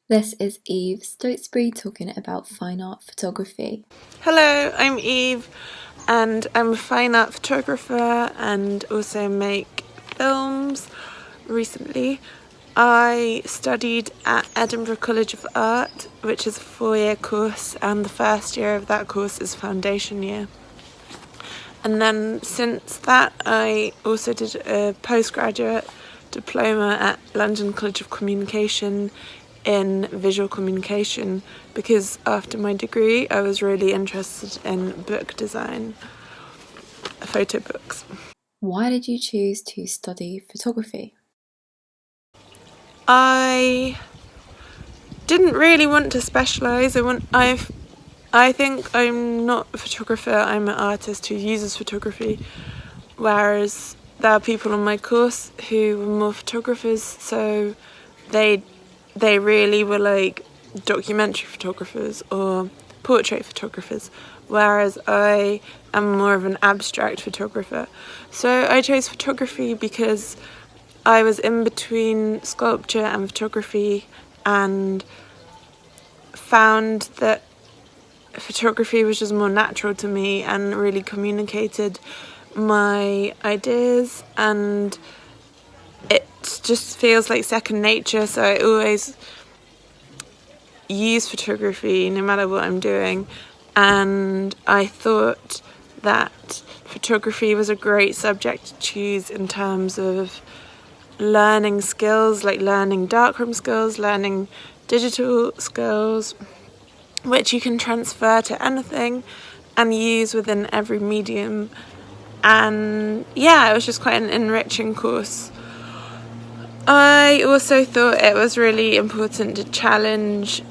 This is Eve Stotesbury talking about fine art photography. Hello, I'm Eve and I'm a fine art photographer and also make films. Recently I studied at Edinburgh College of Art, which is a 4-year course, and the first year of that course is foundation year. And then since that I also did a postgraduate diploma at London College of Communication in visual communication, because after my degree I was really interested in book design, photo books. Why did you choose to study photography? I didn't really want to specialise. I think I'm not a photographer, I'm an artist who uses photography, whereas there are people on my course who were more photographers, so they really were like documentary photographers or portrait photographers, whereas I am more of an abstract photographer. So I chose photography because I was in between sculpture and photography and found that photography was just more natural to me and really communicated my ideas, and it just feels like second nature, so I always use photography no matter what I'm doing. And I thought that photography was a great subject to choose in terms of learning skills, like learning darkroom skills, learning digital skills, which you can transfer to anything and use within every medium. And yeah, it was just quite an enriching course. I also thought it was really important to challenge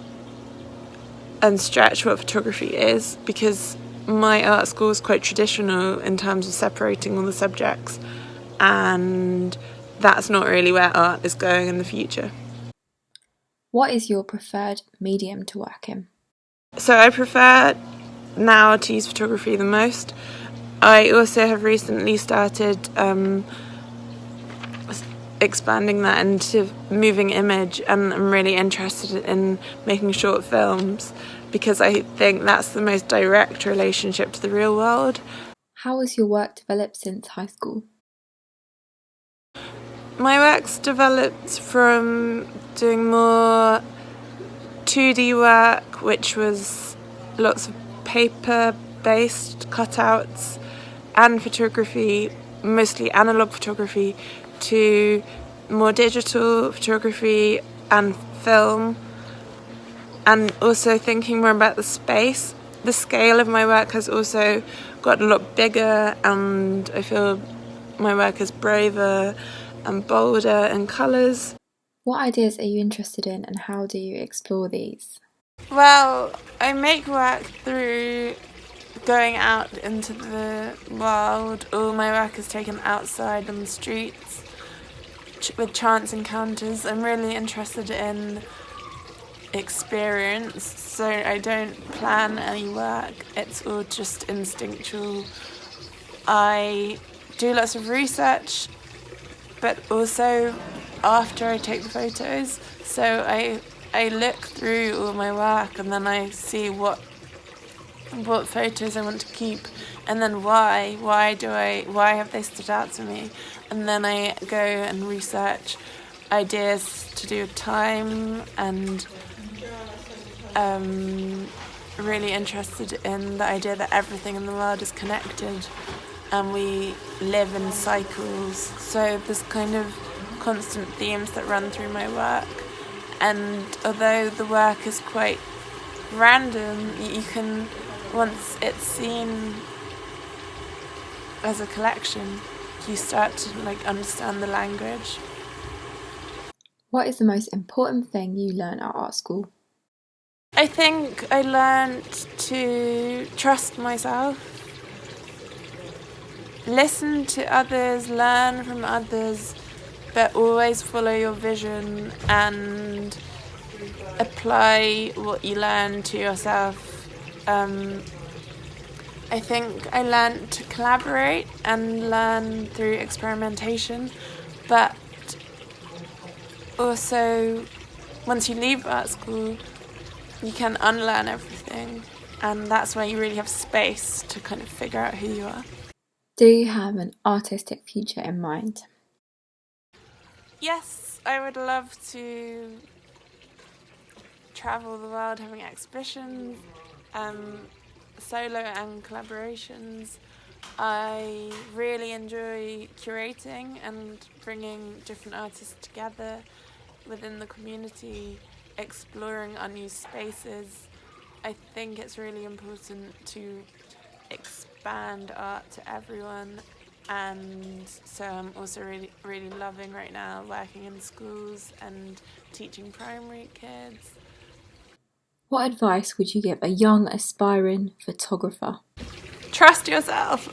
and stretch what photography is, because my art school is quite traditional in terms of separating all the subjects, and that's not really where art is going in the future. What is your preferred medium to work in? So I prefer now to use photography the most. I also have recently started expanding that into moving image, and I'm really interested in making short films because I think that's the most direct relationship to the real world. How has your work developed since high school? My work's developed from doing more 2D work, which was lots of paper-based cutouts, and photography, mostly analog photography, to more digital photography and film, and also thinking more about the space. The scale of my work has also got a lot bigger, and I feel my work is braver and bolder in colours. What ideas are you interested in and how do you explore these? Well, I make work through going out into the world. All my work is taken outside on the streets with chance encounters. I'm really interested in experience, so I don't plan any work, it's all just instinctual. I do lots of research, but also after I take the photos, so I look through all my work and then I see what photos I want to keep, and then why have they stood out to me, and then I go and research ideas to do with time, and really interested in the idea that everything in the world is connected and we live in cycles. So there's kind of constant themes that run through my work, and although the work is quite random, you can, once it's seen as a collection, you start to understand the language. What is the most important thing you learned at art school? I think I learned to trust myself, listen to others, learn from others, but always follow your vision and apply what you learn to yourself. I think I learned to collaborate and learn through experimentation, but also once you leave art school, you can unlearn everything, and that's where you really have space to kind of figure out who you are. Do you have an artistic future in mind? Yes, I would love to travel the world having exhibitions, solo and collaborations. I really enjoy curating and bringing different artists together within the community, exploring unused spaces. I think it's really important to expand art to everyone, and so I'm also really loving right now working in schools and teaching primary kids. What advice would you give a young aspiring photographer? Trust yourself.